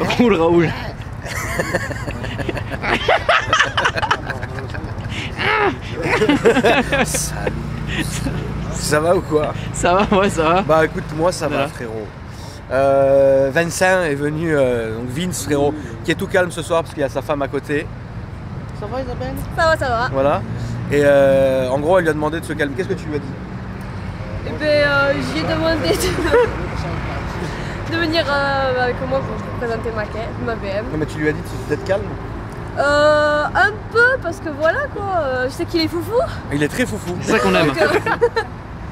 Roule Raoul. Salut. Ça va ou quoi? Ça va, ouais, ça va. Bah écoute, moi ça va, Voilà. frérot. Vincent est venu, donc Vince, frérot, qui est tout calme ce soir parce qu'il y a sa femme à côté. Ça va Isabelle? Ça va. Voilà. Et en gros, elle lui a demandé de se calmer. Qu'est-ce que tu lui as dit? Et ben, j'ai demandé de venir avec moi pour présenter ma BM. Non mais tu lui as dit d'être calme? Un peu parce que voilà quoi, je sais qu'il est foufou. Il est très foufou. C'est ça qu'on aime.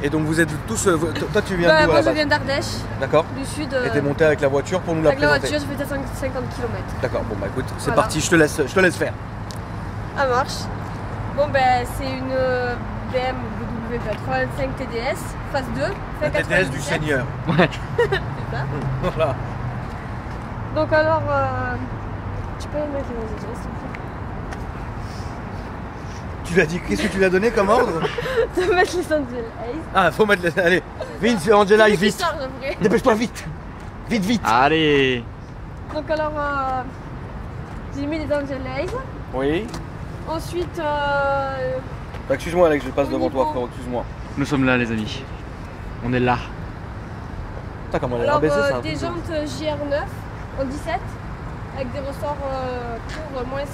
Et donc vous êtes tous... toi tu viens Bah, d'où à moi la je base? viens d'Ardèche, D'accord. du sud. Et t'es monté avec la voiture pour nous la avec la présenter? voiture, je fais 50 km. D'accord, bon bah écoute, c'est Voilà. parti, je te laisse faire. Ça marche. Bon ben c'est une BMW 85 TDS, phase 2. La TTS du Seigneur. Ouais. C'est ça. Voilà. Donc alors, tu peux mettre les adresses s'il te plaît? Tu lui as dit, qu'est-ce que tu lui as donné comme ordre? De mettre les Angel Ace. Ah, faut mettre les... Allez, Vince, Angela, C'est lui qui vite. charge après. Dépêche-toi vite. Vite. Allez. Donc alors, j'ai mis les Angel Ace. Oui. Ensuite, Bah, excuse-moi Alex, je passe Au devant toi niveau- frérot, excuse-moi. Nous sommes là, les amis. On est là. Putain, comment elle est alors rabaissée, c'est un des truc de- jantes JR9 en 17 avec des ressorts pour -6.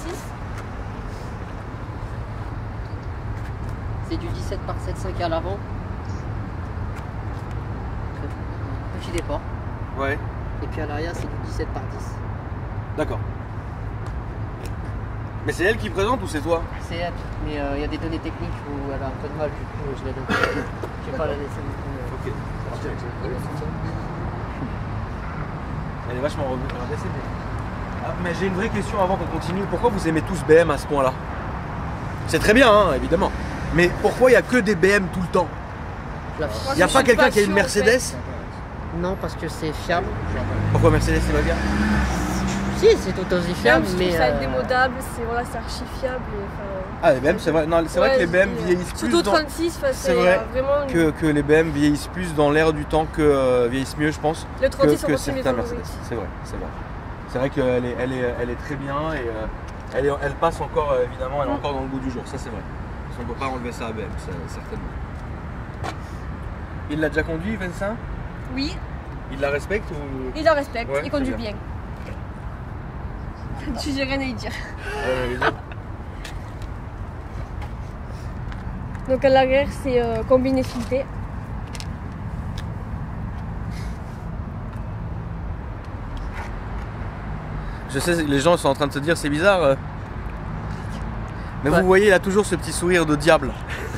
C'est du 17 par 7,5 à l'avant. Petit départ. Ouais, Et puis à l'arrière c'est du 17 par 10. d'accord. Mais c'est elle qui présente ou c'est toi? C'est elle, mais il y a des données techniques où elle a un peu de mal, du coup je la donne. Je vais pas la laisser non plus. Ok. Elle est vachement rabaissée. Mais j'ai une vraie question avant qu'on continue. Pourquoi vous aimez tous BM à ce point-là? C'est très bien, hein, évidemment. Mais pourquoi il n'y a que des BM tout le temps? La- Moi, Il n'y a je pas suis quelqu'un qui a une passion, en fait. Mercedes? Non, parce que c'est fiable. Pourquoi Mercedes c'est pas bien? Si, c'est tout aussi Fiable, fiable, je mais. trouve ça indémodable, c'est voilà, c'est archi fiable. Ah les BM c'est vrai, non, c'est vrai que les BM vieillissent plus Surtout dans... 36, C'est vrai vraiment. que les BM vieillissent plus dans l'air du temps que vieillissent mieux je pense Le 36 que sont aussi mes certains favoris. Mercedes. C'est vrai. C'est vrai qu'elle est, elle est très bien et elle passe encore évidemment, elle est encore dans le goût du jour, ça c'est vrai. On ne peut pas enlever ça à BM, certainement. Il l'a déjà conduit Vincent? Oui, Il la respecte ou... il la respecte, Ouais, il conduit très bien. bien. J'ai rien à y dire. Donc à l'arrière, c'est combiné fileté. Je sais, les gens sont en train de se dire c'est bizarre. Mais Ouais. vous voyez, il a toujours ce petit sourire de diable.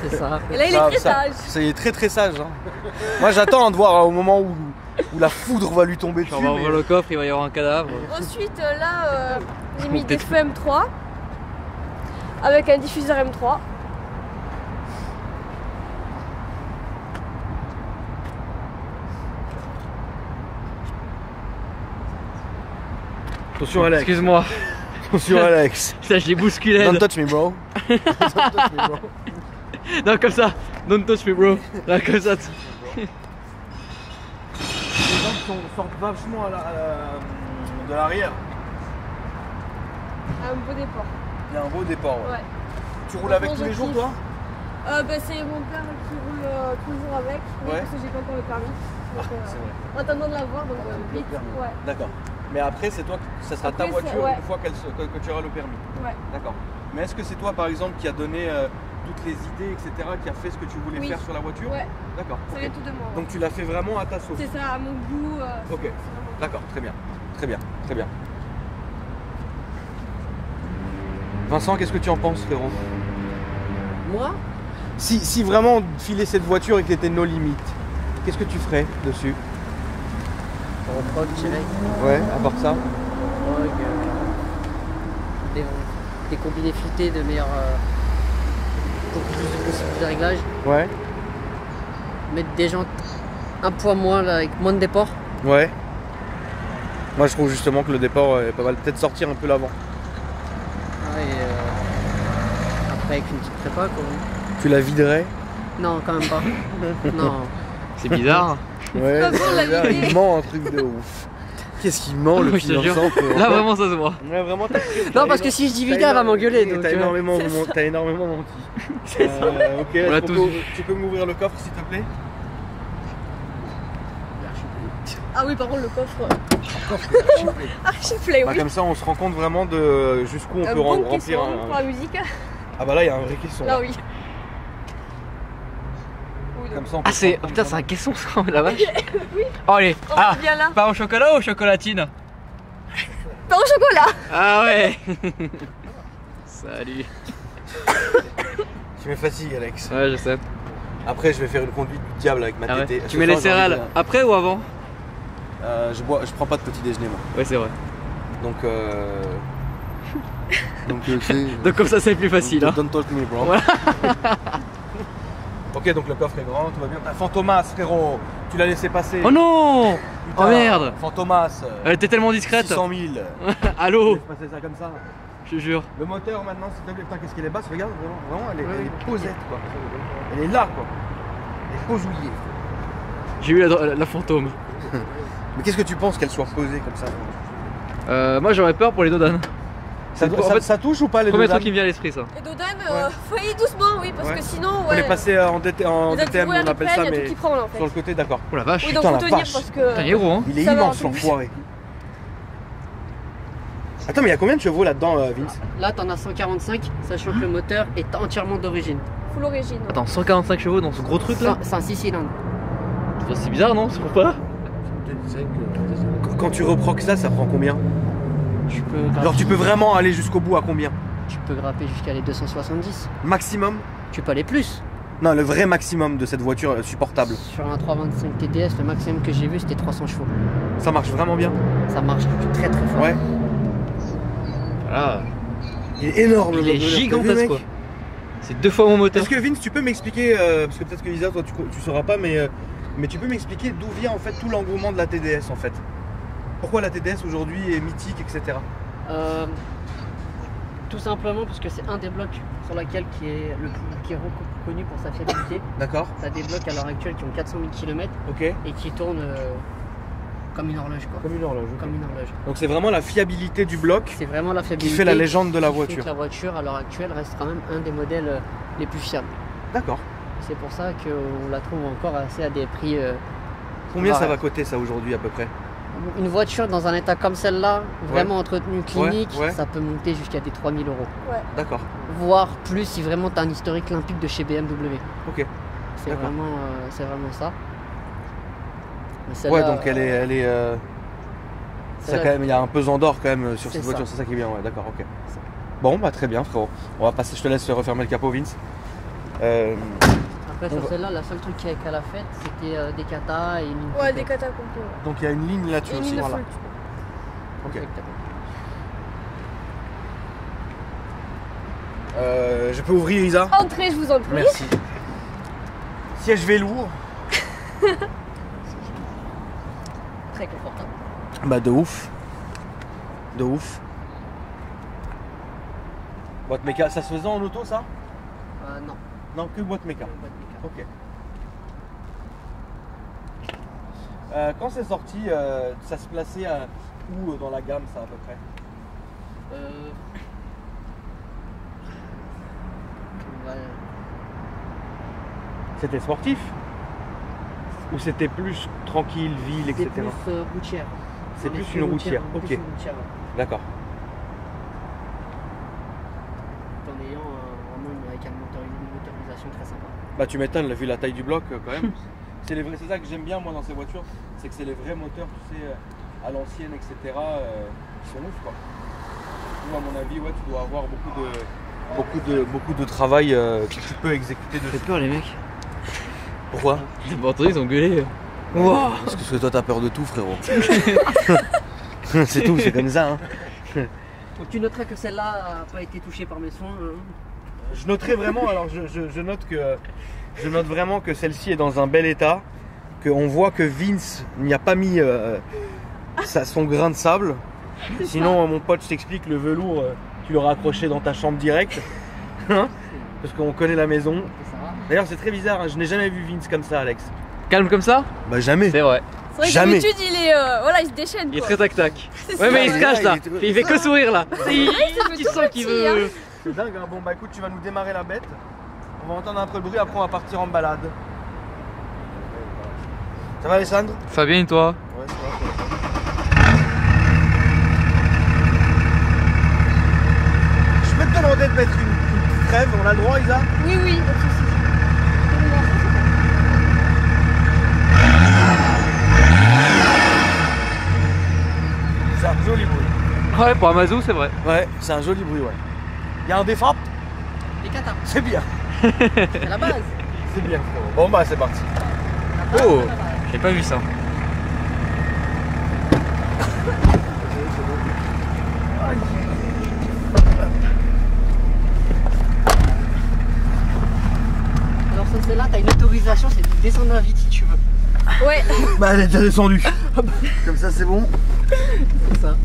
C'est ça. Et là, il est très sage. Ça, il est très très sage. Hein. Moi j'attends de voir au moment où la foudre va lui tomber dessus. On va ouvrir le coffre, il va y avoir un cadavre. Ensuite, là, j'ai mis Pour des peut-être- feux M3 avec un diffuseur M3. Attention Alex. Excuse-moi, Attention Alex. ça je l'ai bousculé. Don't touch me bro. Don't touch me bro. Non, comme ça. Don't touch me, bro. Là, comme ça. Les gens sortent vachement de l'arrière. Un beau départ. Il y a un beau départ. Ouais. Ouais. Tu roules avec tous les jours toi? C'est mon père qui roule toujours avec, mais Ouais. parce que j'ai pas encore le permis. Donc, C'est vrai. en attendant de l'avoir, donc vite. Ouais. D'accord. Mais après c'est toi, ça sera ta Après, c'est- voiture ouais. une fois que tu auras le permis. Ouais. D'accord. Mais est-ce que c'est toi par exemple qui a donné toutes les idées, etc., qui a fait ce que tu voulais Oui. faire sur la voiture? Ouais, D'accord. ça ok. vient tout de moi. Donc tu l'as fait vraiment à ta sauce. C'est ça, à mon goût. Ok. c'est vraiment- D'accord, très bien. Très bien, très bien. Vincent, qu'est-ce que tu en penses, frérot? Moi, Si vraiment filer cette voiture et que t'étais nos limites, qu'est-ce que tu ferais dessus? on prend direct. Ouais, à part ça. Des combinés filetés de meilleure. Beaucoup plus de possibilités de réglage. Ouais. Mettre des jantes un poids moins là, avec moins de départ. Ouais. Moi je trouve justement que le départ est pas mal. Peut-être sortir un peu l'avant. Ouais, et, après avec une petite prépa quoi. Tu la viderais? Non, quand même pas. Non. C'est bizarre. Ouais, Pas bon, la c'est bizarre, vider. il ment un truc de ouf. Qu'est-ce qu'il ment le Je te jure. fiancé, frérot. Là, vraiment, ça se voit. Ouais, vraiment, Non, parce que si je dis vide, elle va m'engueuler. Donc, T'as énormément menti. Ok, On l'a est-ce qu'on tous peut- vu. tu peux m'ouvrir le coffre s'il te plaît? Ah oui, par contre, le coffre. Archiflé, Bah, oui. comme ça, on se rend compte vraiment de jusqu'où on peut Bonne remplir question pour la musique. Ah bah là, il y a un vrai caisson. Là, oui. Oui, Comme donc, ça, on peut Ah, c'est. se rendre Putain, compte c'est un caisson, ça, la vache. Oh, allez. on Ah, est bien là. pain au chocolat ou chocolatine? Pain au chocolat. Ah ouais. Salut. Tu me fatigues, Alex. Ouais, je sais. Après, je vais faire une conduite du diable avec ma Ah ouais. tétée. Tu mets les céréales après ou avant? Je prends pas de petit déjeuner, moi. Ouais, c'est vrai. Donc, c'est. Donc, comme ça, c'est plus facile. Hein. Don't talk me, bro. Voilà. Ok, donc le coffre est grand, tout va bien. Ah, Fantomas, frérot, tu l'as laissé passer. Oh non. Putain, Oh merde. Fantomas. Elle était tellement discrète. 600 000. Allô. Laisse passer ça comme ça. Je te jure. Le moteur maintenant, s'il te plaît, putain, qu'est-ce qu'elle est basse, regarde, vraiment, elle est posette, quoi. Elle est là, quoi. Elle est posouillée. J'ai eu la fantôme. Mais qu'est-ce que tu penses qu'elle soit posée comme ça? Moi, j'aurais peur pour les dodanes. En fait, Ça touche ou pas les premier deux truc qui me vient à l'esprit, ça. Et Dodan, faut y aller doucement, oui, parce Ouais. que sinon, On est ouais. passé en DTM, on appelle ça, il y a tout mais qui prend là en sur le fait. côté, d'accord. Oh la vache. Oui, donc Putain, faut la tenir vache. parce que. Putain, il est gros, hein. Il est Ça va, immense, en plus. l'enfoiré. Attends, mais il y a combien de chevaux là-dedans, Vince? Là, t'en as 145, sachant que le moteur est entièrement d'origine. Full origine. Attends, 145 chevaux dans ce gros truc là? C'est un 6 cylindres. C'est bizarre, non? Tu trouves pas? Quand tu reproques ça, ça prend combien? Tu peux Genre, tu peux vraiment aller jusqu'au bout à combien? Tu peux grapper jusqu'à les 270. Maximum? Tu peux aller plus. Non, le vrai maximum de cette voiture supportable. Sur un 325 TDS, le maximum que j'ai vu, c'était 300 chevaux. Ça marche vraiment bien. Ça marche très très fort. Ouais. Voilà. Il est énorme. Il le est moteur. T'as vu, gigantesque, mec? quoi. C'est 2 fois mon moteur. Est-ce que Vince, tu peux m'expliquer, parce que peut-être que Lisa, toi tu sauras pas, mais tu peux m'expliquer d'où vient en fait tout l'engouement de la TDS en fait? Pourquoi la TDS aujourd'hui est mythique, etc. Tout simplement parce que c'est un des blocs sur lequel qui est reconnu pour sa fiabilité. D'accord. T'as des blocs à l'heure actuelle qui ont 400 000 km Ok. et qui tournent comme une horloge quoi. Comme une horloge. ok. Comme une horloge. Donc c'est vraiment la fiabilité du bloc. C'est vraiment la fiabilité Qui fait la légende de la qui fait voiture. que la voiture à l'heure actuelle reste quand même un des modèles les plus fiables. D'accord. C'est pour ça qu'on la trouve encore assez à des prix. Combien ça Ouais. va coûter ça aujourd'hui à peu près? Une voiture dans un état comme celle-là, vraiment entretenue clinique, ouais. ça peut monter jusqu'à des 3 000 €. D'accord. Voire plus si vraiment tu as un historique limpide de chez BMW. Ok. C'est D'accord. vraiment ça. Mais Ouais, celle-là, donc elle est. Ça celle-là, quand même, il y a un pesant d'or quand même sur C'est cette voiture, ça. c'est ça qui est bien, ouais, d'accord, ok. Ça. Bon, bah très bien, frérot. On va passer, je te laisse refermer le capot, Vince. Après, on sur va- celle-là, la seule truc qu'elle a faite, c'était des katas et une ligne. Ouais, complète. des catacombes. Ouais. Donc il y a une ligne là-dessus Et une aussi. ligne de Voilà. full. Ok. Exactement. Je peux ouvrir, Isa? Entrez, je vous en prie. Merci. Siège velours. Très confortable. Bah de ouf. De ouf. Boîte méca, ça se faisait en auto ça? Non. Non, que boîte méca. Ok. Quand c'est sorti, ça se plaçait où dans la gamme ça à peu près? C'était sportif? Ou c'était plus tranquille, ville, etc. C'est plus routière. C'est On plus est une routière, plus ok. une routière, D'accord. tout en ayant vraiment avec une motorisation très sympa. Bah tu m'étonnes, vu la taille du bloc quand même. C'est ça que j'aime bien moi dans ces voitures, c'est que c'est les vrais moteurs, tu sais, à l'ancienne, etc. Qui sont ouf quoi. Nous, à mon avis, ouais, tu dois avoir beaucoup de travail que tu peux exécuter Faites dessus. peur, les mecs. Pourquoi? Les Bordelais, ils ont gueulé. Wow. Parce que toi t'as peur de tout, frérot. C'est tout, c'est comme ça. Hein. Donc tu noteras que celle-là n'a pas été touchée par mes soins. Je noterai vraiment, alors je note vraiment que celle-ci est dans un bel état, qu'on voit que Vince n'y a pas mis son grain de sable. Sinon, mon pote, je t'explique, le velours, tu l'auras accroché dans ta chambre direct. Hein? Parce qu'on connaît la maison. Ça va. D'ailleurs, c'est très bizarre, hein, je n'ai jamais vu Vince comme ça, Alex. Calme comme ça? Bah jamais. C'est vrai. C'est vrai que Jamais. d'habitude, il est. Voilà, il se déchaîne. Il est Quoi. très tac-tac. C'est Ouais, ça. mais il se cache là. il est- Il fait que sourire là. Tu tout sens qu'il petit, hein. veut. C'est dingue, hein. Bon bah écoute, tu vas nous démarrer la bête. On va entendre un peu le bruit, après on va partir en balade. Ça va Alessandre? Fabien, toi? Ouais, ça va. Je peux te demander de mettre une petite trêve, on a le droit Isa? Oui, oui, pas de soucis. C'est un joli bruit. Ouais, pour Amazon, c'est vrai. Ouais, c'est un joli bruit, ouais. Il y a un défrappe? Les catas, C'est bien, c'est la base. c'est bien. Bon bah c'est parti. Oh, j'ai pas vu ça. Alors ça c'est là, t'as une autorisation, c'est de descendre la vitre si tu veux. Ouais. Bah elle est déjà descendue. Comme ça c'est bon. C'est ça.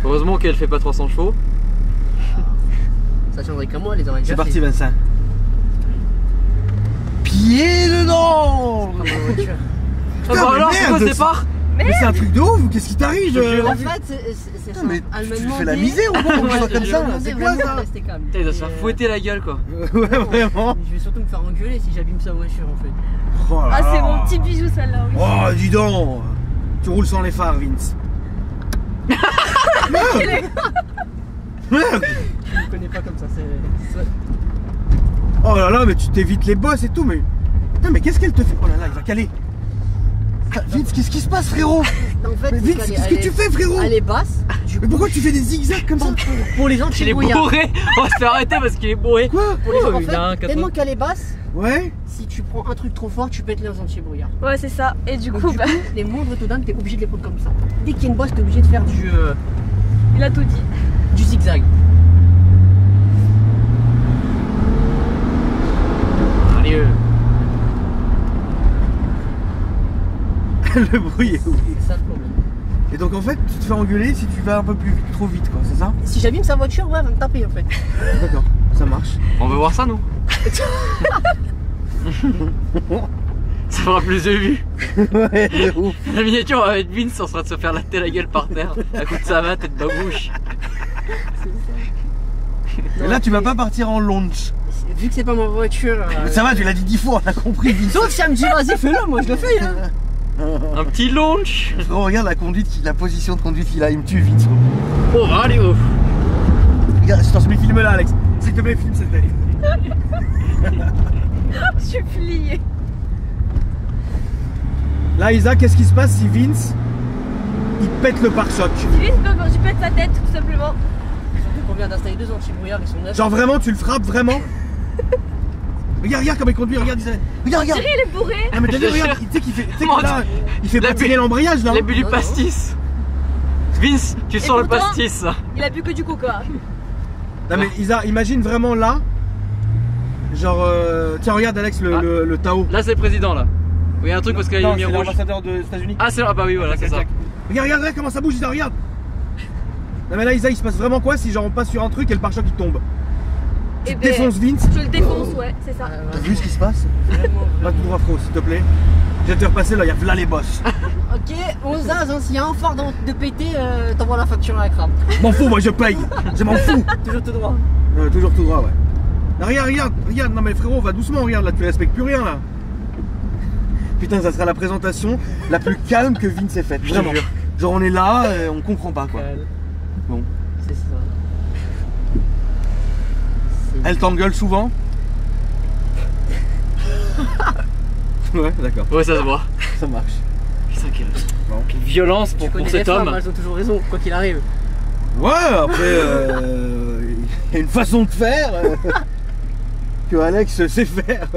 Heureusement qu'elle fait pas 300 chevaux. Ça tiendrait qu'à moi, les aurait C'est déjà parti fait. Vincent. Pied dedans. Dans ma voiture. Ah Putain, bah mais alors, merde, pourquoi c'est- c'est part? Mais c'est un truc de ouf, qu'est-ce qui t'arrive? En fait, c'est ça. Putain, mais Elle m'a tu demandé- fais la misère ou quoi pour que tu sois Ouais, comme je ça lui ai là? C'est demandé quoi vraiment ça? de rester calme. Putain, il doit se Et, faire fouetter la gueule quoi. Ouais vraiment. Je vais surtout me faire engueuler si j'abîme sa voiture en fait. Oh là Ah, c'est là. mon petit bijou celle-là, oui. Oh dis donc. Tu roules sans les phares Vince. Merde. Merde. Je ne connais pas comme ça, c'est. Oh là là, mais tu t'évites les bosses et tout, mais. Putain, mais qu'est-ce qu'elle te fait? Oh là là, il va caler. Ah, Vince, qu'est-ce qui se passe, frérot? En fait, Mais c'est Vince, qu'elle est- qu'est-ce que elle tu est- fais, frérot? Elle est basse. Mais pourquoi tu fais des zigzags comme ça? Pour les gens Il qui est bourré. On va se faire arrêter parce qu'il est bourré. Quoi? Pour les gens, en Il a un fait, 80. tellement qu'elle est basse, Ouais? si tu prends un truc trop fort, tu pètes les anti-brouillard. Ouais, c'est ça. Et du Donc, coup, du bah, coup, les moindres taux d'âme, t'es obligé de les prendre comme ça. Dès qu'il y a une bosse, t'es obligé de faire il a tout dit. du zigzag. Allez, Le bruit est ouf. C'est ça le problème. Et donc en fait, tu te fais engueuler si tu vas un peu plus vite, trop vite, quoi, c'est ça? Si j'abîme sa voiture, ouais, elle va me taper en fait. D'accord, ça marche. on veut voir ça nous. Ça fera plus de vues. Ouais, de ouf. La miniature va être Vince en train de se faire latter la gueule par terre. À coup de sa main, tête babouche. Et là, tu vas pas partir en launch. Vu que c'est pas ma voiture. Ça va, tu l'as dit 10 fois, on a compris, Vince. Sauf si elle me dit vas-y fais-le, moi je le fais. Hein. Un petit launch. Frérot, regarde la conduite, la position de conduite qu'il a, il me tue, Vince. Oh, allez, oh. Regarde, je t'en suis filme là, Alex. S'il te plaît, filme cette télé. Je suis pliée. Là, Isa, qu'est-ce qui se passe si Vince il pète le pare-choc? Lui, je pète sa tête, tout simplement. Surtout qu'on vient d'installer 2 anti-brouillard, ils sont neufs. Genre vraiment, tu le frappes vraiment? Regarde comment il conduit, regarde Isa. Regarde, regarde. Thierry, il est bourré. Ah mais t'as vu, regarde, tu sais qu'il fait, tu sais que Mon là, il fait La patiner bu- l'embrayage là. Il a bu du Non, non. pastis. Vince, tu sens le pourtant- pastis. Il a bu que du coca. Non mais Isa, imagine vraiment là. Genre, tiens regarde Alex Ah. le Tao. Là, c'est le président là. Oui, un truc parce qu'il y a Non, une c'est lumière rouge. l'ambassadeur des États-Unis. Ah, c'est là, ah bah oui, voilà, c'est ça. Regarde comment ça bouge Isa, regarde. Non mais là Isa, il se passe vraiment quoi si genre on passe sur un truc et le pare-choc il tombe? Tu Et défonces Vince. Je le défonce, ouais, c'est ça. T'as vu ce qui se passe? Vraiment, Va tout droit frérot s'il te plaît. Je vais te repasser là, il y a là les boss. Ok, on zaz, hein, s'il y a un phare de péter, t'envoies la facture à la crabe. M'en fous, moi je paye. Je m'en fous. Toujours tout droit. Toujours tout droit, ouais. Non, regarde, non mais frérot, va doucement, regarde, là tu respectes plus rien là. Putain, ça sera la présentation la plus calme que Vince ait faite, Je te vraiment. jure. Genre on est là, on comprend pas quoi. Bon. C'est ça. Elle t'engueule souvent? Ouais, d'accord, Ouais, ça se voit. ça marche. Putain, Bon. quelle violence Tu pour connais cet les femmes, homme. elles ont toujours raison, quoi qu'il arrive. Ouais, après, il y a une façon de faire que Alex sait faire.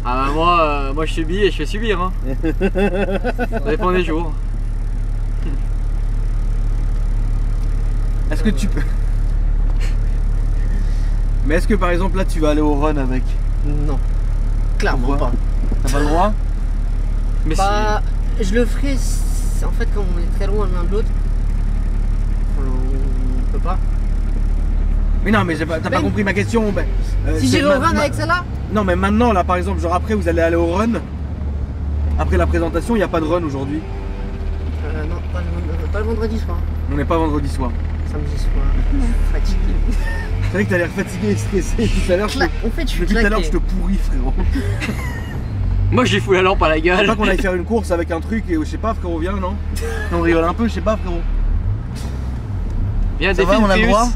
Ah bah moi je subis et je fais subir hein. Ça dépend des jours. Est-ce que tu peux... Mais est-ce que par exemple là tu vas aller au run avec? Non. Clairement Pourquoi pas. T'as pas le droit? Mais Bah, je le ferai en fait quand on est très loin l'un de l'autre. On peut pas. Mais non, mais t'as pas compris ma question. Ben, si j'irai au run avec celle-là? Non, mais maintenant, là, par exemple, genre après, vous allez aller au run. Après la présentation, il n'y a pas de run aujourd'hui. Non, pas le vendredi soir. On n'est pas vendredi soir. Samedi soir. Fatigué. C'est vrai que t'as l'air fatigué et stressé tout à l'heure. En fait, je suis Depuis tout à l'heure, claqué. je te pourris, frérot. Moi j'ai foutu la lampe à la Je gueule. sais pas qu'on aille faire une course avec un truc et je sais pas, frérot, viens, non? On rigole un peu, je sais pas, frérot. Viens, Ça va, défile, on a le Prius. droit?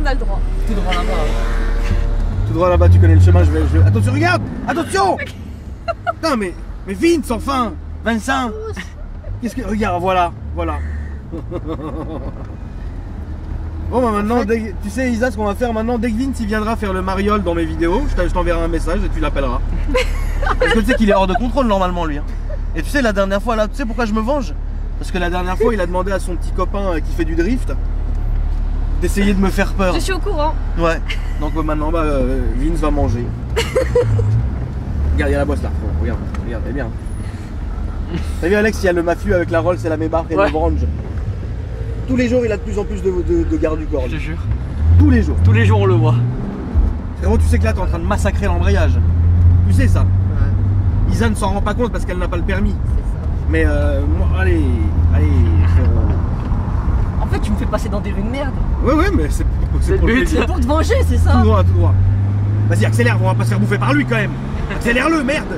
On a le droit. Tout droit là-bas. Tout droit là-bas, tu connais le chemin, je vais. Attention, regarde! Attention! Putain, mais Vince, enfin! Vincent! Qu'est-ce que. Regarde, voilà, voilà. Bon, bah maintenant, tu sais, Isa, ce qu'on va faire maintenant, dès que Vince il viendra faire le mariole dans mes vidéos, je t'enverrai un message et tu l'appelleras. Parce que tu sais qu'il est hors de contrôle normalement, lui. Hein. Et tu sais, la dernière fois, là, tu sais pourquoi je me venge? Parce que la dernière fois, il a demandé à son petit copain qui fait du drift d'essayer de me faire peur. Je suis au courant. Ouais. Donc maintenant, bah, Vince va manger. Regarde, il y a la bosse là. Oh, regarde, elle est bien. T'as vu, Alex, il y a le mafieux avec la Rolls et la Maybach et Ouais. le Brange. Tous les jours, il a de plus en plus de garde du corps. Je te lui. jure. Tous les jours. Tous les jours on le voit. Frérot, tu sais que là, t'es en train de massacrer l'embrayage. Tu sais ça. Ouais, Isa ne s'en rend pas compte parce qu'elle n'a pas le permis. c'est ça. Mais moi, allez, frérot. En fait, tu me fais passer dans des rues de merde. Ouais, mais c'est C'est pour le le but. plaisir. C'est pour te venger, c'est ça? Tout droit, tout droit. Vas-y, accélère, on va pas se faire bouffer par lui quand même. Accélère-le, merde.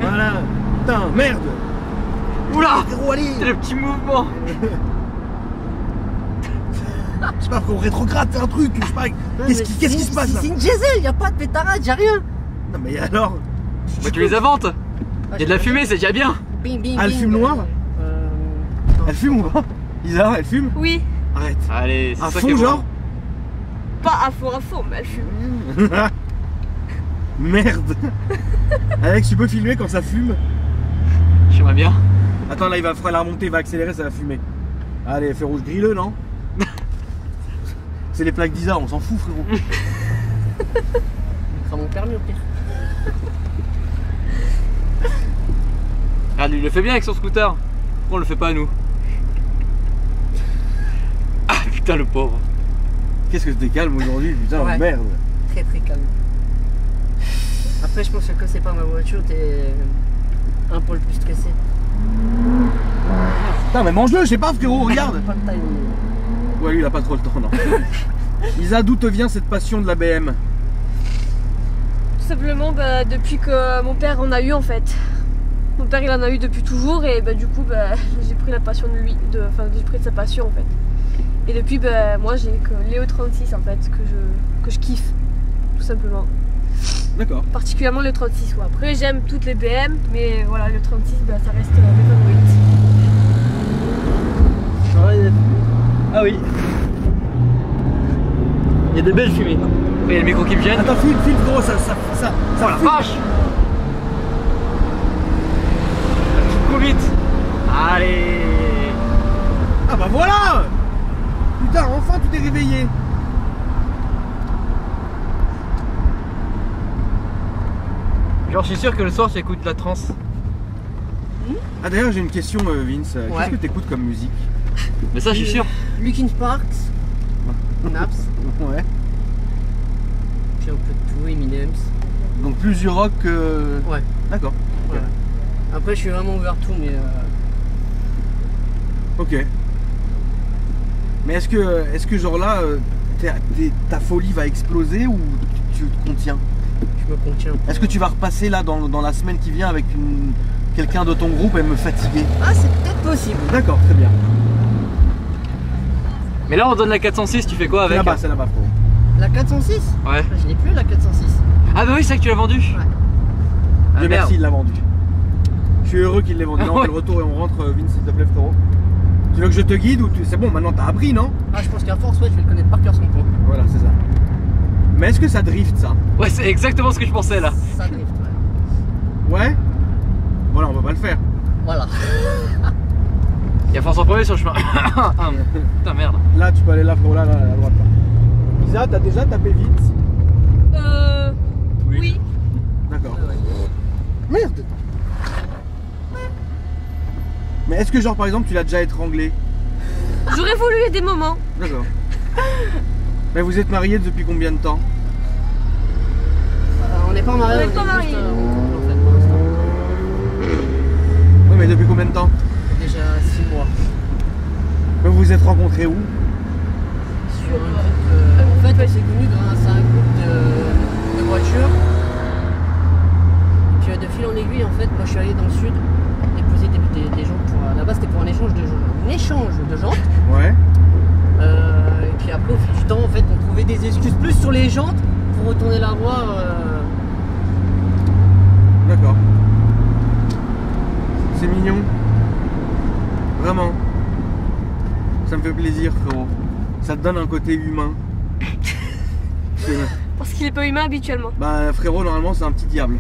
Voilà. Putain, merde. Oula, Frérot, allez. c'est le petit mouvement. Je sais pas, frérot, rétrograde, fais un truc. Je sais pas. Qu'est-ce qui se passe là? C'est une diesel, y a pas de pétarade, y'a rien. Non, mais alors. Bah tu les inventes. Il y a de la fumée, c'est déjà bien. Bing, bing, Ah, elle bing. fume noir? Non. Elle fume ou pas? Isa, elle fume? Oui. Arrête. Allez, c'est À ça fond, qui est genre? bon. Pas à fond, mais elle fume. Merde. Alex, tu peux filmer quand ça fume? J'aimerais bien. Attends, là, il va faire la remontée, il va accélérer, ça va fumer. Allez, feu rouge grilleux, non? C'est les plaques d'Isa, on s'en fout, frérot. Ça mon permis au pire. Regarde, lui, il le fait bien avec son scooter. Pourquoi on le fait pas à nous? Ah putain, le pauvre. Qu'est-ce que t'es calme aujourd'hui, putain, Ouais. merde. Très très calme. Après, je pense que quand c'est pas ma voiture, t'es un peu le plus stressé. Putain, mais mange-le, je sais pas, frérot, regarde. Pas de timing. Ouais, lui, il a pas trop le temps, non. Isa, d'où te vient cette passion de la BM? Tout simplement bah, depuis que mon père en a eu en fait. Mon père il en a eu depuis toujours et bah, du coup bah, j'ai pris la passion de lui, enfin j'ai pris de sa passion en fait. Et depuis bah, moi j'ai que Léo 36 en fait que je kiffe tout simplement. D'accord. Particulièrement le 36 ouais. Après j'aime toutes les BM mais voilà le 36 bah, ça reste mes favorites. Ah oui. Il y a des belles fumées. Après, il y a le micro qui me gêne. Attends, filme, frérot, ça Oh la fume. vache. Trop vite. Allez. Ah bah voilà. Putain, enfin tu t'es réveillé. Genre, je suis sûr que le soir, tu écoutes la trance. Ah d'ailleurs, j'ai une question, Vince. Ouais. Qu'est-ce que t'écoutes comme musique? Mais ça, je suis sûr. Linkin Park, Naps, Ouais. puis un peu de tout, Eminem's. Donc plus du rock que... Ouais. D'accord. Ouais. Après, je suis vraiment ouvert tout, mais Ok. Mais est-ce que genre là, ta folie va exploser ou tu te contiens? je me contiens. Est-ce que tu vas repasser là dans la semaine qui vient avec quelqu'un de ton groupe et me fatiguer? Ah, c'est peut-être possible. D'accord, très bien. Mais là, on donne la 406, tu fais quoi avec? C'est là-bas, frérot. La 406? Ouais. Je l'ai plus, la 406. Ah bah oui, c'est vrai que tu l'as vendu. Ouais. Ah, Dieu merde. merci, il l'a vendu. Je suis heureux qu'il l'ait vendu. Là, on Ouais. fait le retour et on rentre, Vince, s'il te plaît, frérot. Tu veux que je te guide ou c'est bon, maintenant t'as appris, non? Ah, je pense qu'à force, ouais, je vais le connaître par cœur son compte. Voilà, c'est ça. Mais est-ce que ça drift, ça? Ouais, c'est exactement ce que je pensais là. Ça drift, ouais. Ouais? Voilà, on va pas le faire. Voilà. Il y a force en premier sur le chemin. Putain, merde. Là, tu peux aller là, frérot, là, à droite, là. Isa, t'as déjà tapé Vince? Oui. D'accord. Ouais, ouais. Merde! Mais est-ce que, genre, par exemple, tu l'as déjà étranglé? J'aurais voulu des moments. D'accord. Mais vous êtes mariés depuis combien de temps? On n'est pas mariés. On n'est pas mariés. juste, en fait, pour l'instant. Oui, mais depuis combien de temps? Déjà 6 mois. Mais vous vous êtes rencontrés où? Sur un groupe. En fait, on s'est connus grâce à un groupe de voitures. Et puis de fil en aiguille, en fait, moi je suis allé dans le sud déposer des gens pour. Là-bas, c'était pour un échange de jantes. Ouais. Et puis après, au fil du temps, en fait, on trouvait des excuses plus sur les jantes pour retourner la voir. D'accord. C'est mignon. Vraiment. Ça me fait plaisir, frérot. Ça te donne un côté humain. Parce qu'il est pas humain habituellement. Bah frérot, normalement c'est un petit diable.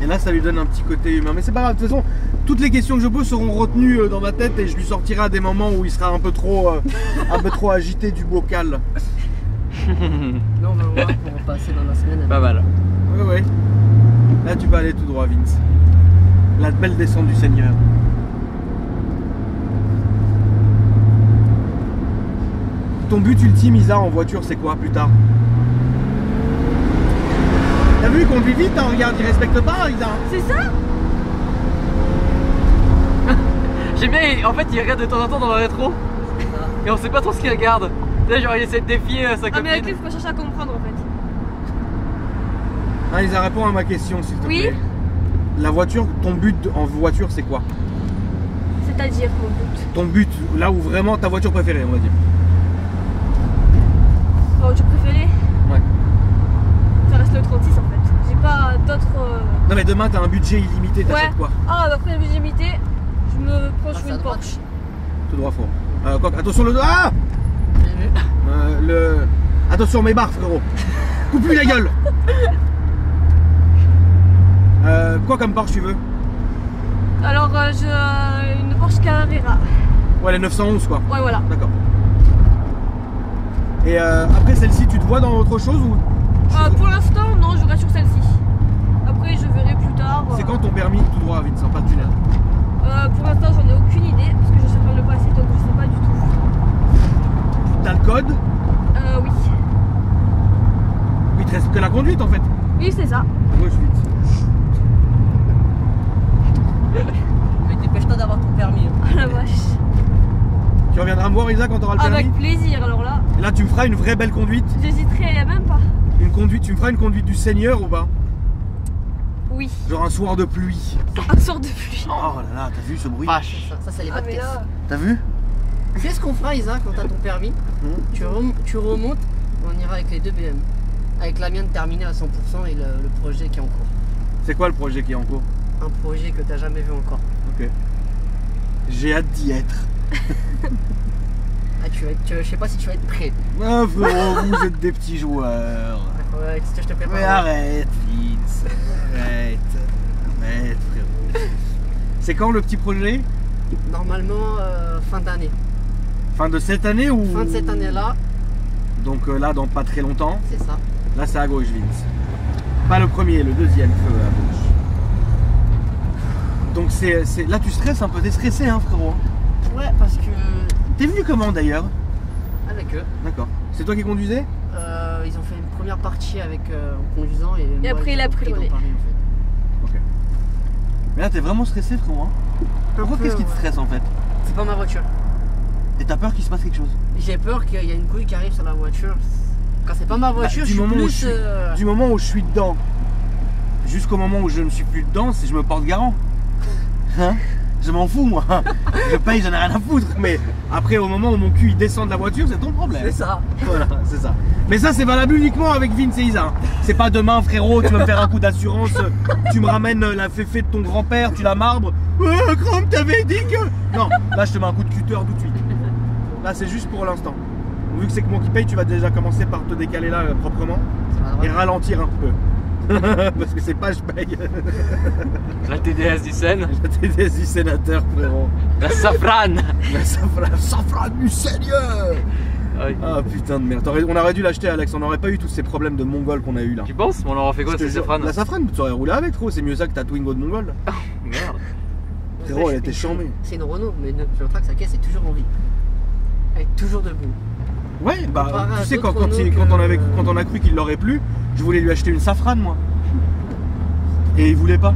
Et là ça lui donne un petit côté humain. Mais c'est pas grave, de toute façon, toutes les questions que je pose seront retenues dans ma tête et je lui sortirai à des moments où il sera un peu trop agité du bocal. Là, on va voir pour repasser dans la semaine. Pas mal. Ouais, ouais. Là tu peux aller tout droit, Vince. La belle descente du Seigneur. Ton but ultime, Isa, en voiture, c'est quoi plus tard? T'as vu, conduit vite, hein, regarde, il respecte pas, Isa. C'est ça? J'aime bien, en fait, il regarde de temps en temps dans le rétro. Et on sait pas trop ce qu'il regarde. Là, genre, il essaie de défier sa Ah, copine. mais avec lui, il faut chercher à comprendre en fait. Ah, Isa, réponds à ma question, s'il te Oui. plaît. La voiture, ton but en voiture, c'est quoi? C'est-à-dire mon but. Ton but, là où vraiment ta voiture préférée, on va dire. Ma voiture préférée, Ouais. ça reste le 36 en fait. J'ai pas d'autres. Non, mais demain, t'as un budget illimité, t'achètes Ouais. quoi? Ah, bah après le budget limité, je me prends sur à une droite. Porsche. Tout droit, fort. Quoi, attention le dos. Ah Attention mes barres, frérot. Coupe-lui la gueule. Quoi comme Porsche tu veux? Alors, une Porsche Carrera. Ouais, les 911 quoi. Ouais, voilà. D'accord. Et après celle-ci, tu te vois dans autre chose ou? Pour l'instant, non, je reste sur celle-ci. Après, je verrai plus tard. C'est quand ton permis tout droit, Vincent, pas de tunnel? Pour l'instant, j'en ai aucune idée parce que je sais pas le passer, donc je sais pas du tout. T'as le code? Oui. Il te reste que la conduite en fait. Oui, c'est ça. Moi je suis. Mais dépêche-toi d'avoir ton permis. Hein. Ah la vache. Tu reviendras me voir Isa quand t'auras le permis? Avec plaisir, alors là, Et là tu me feras une vraie belle conduite. j'hésiterai même pas. Une conduite, tu me feras une conduite du Seigneur ou pas? Oui. Genre un soir de pluie. Un sort de pluie. Oh là là, t'as vu ce bruit? Vache. Ça c'est les Ah, bas de mais caisse. là. T'as vu? Tu sais ce qu'on fera, Isa, quand t'as ton permis? Tu remontes, on ira avec les deux BM. Avec la mienne terminée à 100% et le projet qui est en cours. C'est quoi le projet qui est en cours? Un projet que t'as jamais vu encore. Ok. J'ai hâte d'y être. Ah, je sais pas si tu vas être prêt. Ah frérot, vous êtes des petits joueurs. Ouais, je te prépare. Mais arrête, Vince. Arrête. Arrête, frérot. C'est quand le petit projet? Normalement, fin d'année. Fin de cette année ou? Fin de cette année-là, Donc là, dans pas très longtemps. c'est ça. Là, c'est à gauche, Vince. Pas le premier, le deuxième feu à gauche. Donc là, tu stresses un peu. T'es stressé, hein, frérot? Ouais, parce que T'es venu comment d'ailleurs? avec eux, D'accord. C'est toi qui conduisais? ils ont fait une première partie avec en conduisant et, moi, après, il a ils ont pris le dans relais. Paris, en fait. Ok. Mais là, t'es vraiment stressé, frérot. Hein? Pourquoi? peu, Qu'est-ce qui te ouais. stresse en fait? C'est pas ma voiture. Et t'as peur qu'il se passe quelque chose? J'ai peur qu'il y ait une couille qui arrive sur la voiture. Quand c'est pas ma voiture, du je suis moment où plus. je suis- Du moment où je suis dedans jusqu'au moment où je ne suis plus dedans, c'est je me porte garant. Hein? Je m'en fous moi. Je paye, j'en ai rien à foutre. Mais après, au moment où mon cul il descend de la voiture, c'est ton problème. C'est ça. Voilà, c'est ça. Mais ça, c'est valable uniquement avec Vince et Isa. C'est pas demain, frérot, tu vas me faire un coup d'assurance, tu me ramènes la féfé de ton grand-père, tu la marbres. Chrome, t'avais dit que. Non, là, je te mets un coup de cutter tout de suite. Là, c'est juste pour l'instant. Vu que c'est que moi qui paye, tu vas déjà commencer par te décaler là proprement Ça va et droit. ralentir un peu. Parce que c'est pas je paye. La TDS du Seine. La TDS du sénateur, frérot. La safrane. La safran du Seigneur. Ah oui. Ah putain de merde. On aurait dû l'acheter, Alex. On n'aurait pas eu tous ces problèmes de mongol qu'on a eu là. Tu penses? On leur en fait quoi Je te ces jure, safranes? La safrane, tu aurais roulé avec, trop. C'est mieux ça que ta Twingo de mongol. Merde. Frérot, Ouais, elle était chambée. C'est une Renault, mais je traque sa caisse est toujours en vie. Elle est toujours debout. Ouais, bah Comparé à tu sais quand, d'autres quand on a cru qu'il l'aurait plu, je voulais lui acheter une Safran moi. Et il voulait pas.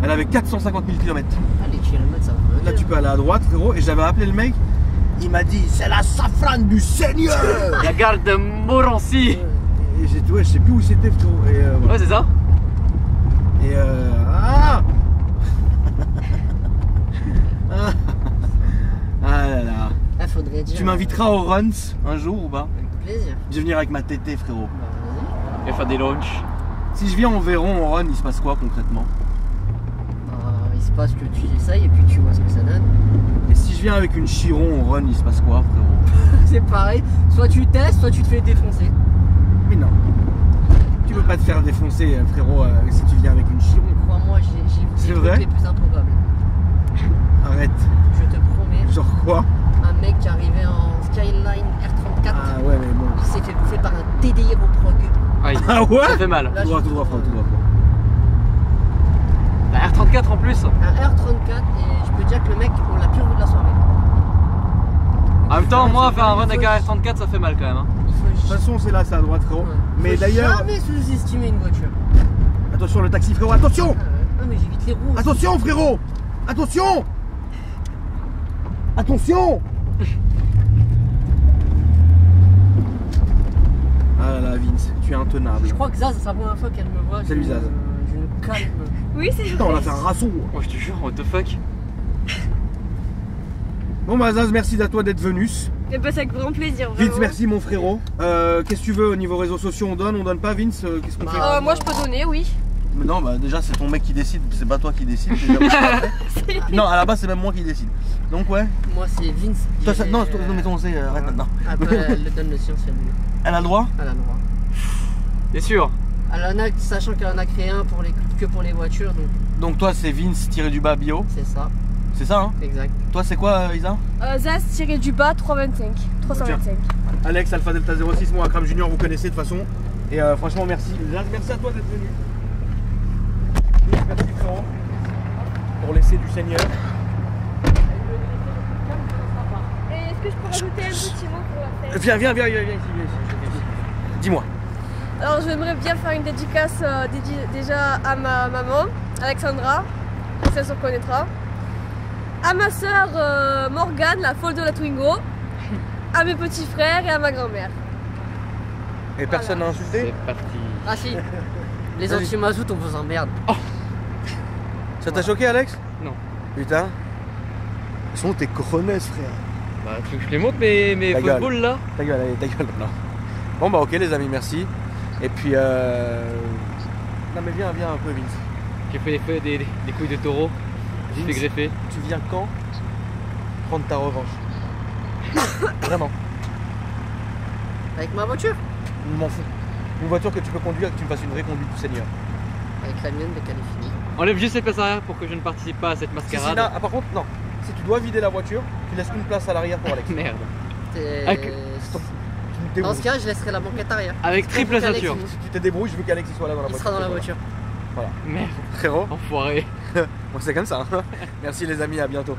Elle avait 450 000 km. Ah, les kilomètres, ça va. Là tu peux aller à droite frérot, et j'avais appelé le mec, il m'a dit c'est la Safran du Seigneur. La gare de Morancy. Et j'ai dit ouais, je sais plus où c'était frérot. Et voilà. Ouais, c'est ça. Et ah ah là là. Ah, faudrait dire. Tu m'inviteras au Runs un jour ou pas? Avec plaisir. Je vais venir avec ma tétée frérot. Bah, vas-y. Il va faire des launchs. Si je viens en Véron en Run, il se passe quoi concrètement? Il se passe que tu essayes et puis tu vois ce que ça donne. Et si je viens avec une Chiron en Run, il se passe quoi frérot? C'est pareil, soit tu testes, soit tu te fais défoncer. Mais non. Tu peux pas te faire défoncer frérot si tu viens avec une Chiron. Crois-moi, j'ai C'est les trucs vrai les plus improbables. Arrête. Je te promets, Genre quoi? un mec qui arrivait en Skyline R34, Ah ouais mais bon. il s'est fait bouffer par un TDI Reprog. Aïe. Ah ouais? Ça fait mal. Là, Tout droit, je- tout droit frérot, tout droit. La R34 en plus. Un R34 et je peux dire que le mec, on l'a plus revu de la soirée. En même temps, moi, faire un run avec un R34, ça fait mal quand même. Hein. Il faut De toute façon c'est là, c'est à droite frérot. Ouais. Mais Faut d'ailleurs, jamais sous-estimer une voiture. attention le taxi frérot, attention! Ah, ouais. Ah, mais j'évite les roues. aussi. Attention frérot! Attention! Attention! Ah là là Vince, tu es intenable. Je crois que Zaz, c'est la première fois qu'elle me voit. Salut, Zaz. Je me calme. Oui, c'est Putain, on a fait un rasson. Moi, je te jure, what the fuck. Bon bah Zaz, merci à toi d'être venu. Et bah, c'est avec grand plaisir. Vince, Vraiment. merci mon frérot. Qu'est-ce que tu veux au niveau réseaux sociaux? On donne pas Vince? Qu'est-ce qu'on fait? Moi, je peux donner, oui. Mais non, bah déjà c'est ton mec qui décide, c'est pas toi qui décide. déjà. Non, à la base c'est même moi qui décide. Donc ouais. Moi, c'est Vince. Toi, J'ai- non, mais ton c'est arrête maintenant. Après, elle le donne le sien, c'est mieux. Elle a le droit? Elle a le droit. T'es sûr? Elle en a, sachant qu'elle en a créé un pour que pour les voitures, donc Donc toi c'est Vince tiré du bas bio, c'est ça, c'est ça hein? exact. Toi c'est quoi Isa? Zaz tiré du bas 325. 325. Alex Alpha Delta 06, moi Akram Junior, vous connaissez de toute façon. Et franchement merci. Merci à toi d'être venu. Merci frérot. Pour l'essai du Seigneur. Et est-ce que je peux rajouter un petit mot pour la fête? Viens ici. Dis-moi. Alors, j'aimerais bien faire une dédicace déjà à ma maman, Alexandra, ça se reconnaîtra. À ma soeur Morgane, la folle de la Twingo. À mes petits frères et à ma grand-mère. Et personne n'a insulté? C'est parti. Ah si, les Vas-y. anti-mazout, on vous emmerde. Ça t'a choqué Alex? Non. Putain. Ils sont tes cojones frère. Bah, tu veux que je les montre mes Ta gueule. footballs là? Ta gueule, allez, ta gueule maintenant. Bon bah ok les amis, merci. Et puis non mais viens un peu Vince. J'ai fait des couilles de taureau. Je fais Vince, greffer. tu viens quand prendre ta revanche? Vraiment, Avec ma voiture, je m'en fous. Une voiture que tu peux conduire et que tu me fasses une vraie conduite du Seigneur. avec la mienne dès qu'elle est finie. Enlève juste les places arrière pour que je ne participe pas à cette Si, mascarade. par contre, non. Si tu dois vider la voiture, tu laisses une place à l'arrière pour Alex. Merde. T'es- Avec- Stop. Tu te Dans débrouilles. ce cas, je laisserai la banquette arrière. Avec triple Alex, ceinture. Si tu te débrouilles, je veux qu'Alex il soit là dans la Il voiture. sera dans la voiture. Merde. Frérot, Enfoiré. bon, c'est comme ça. Merci les amis, à bientôt.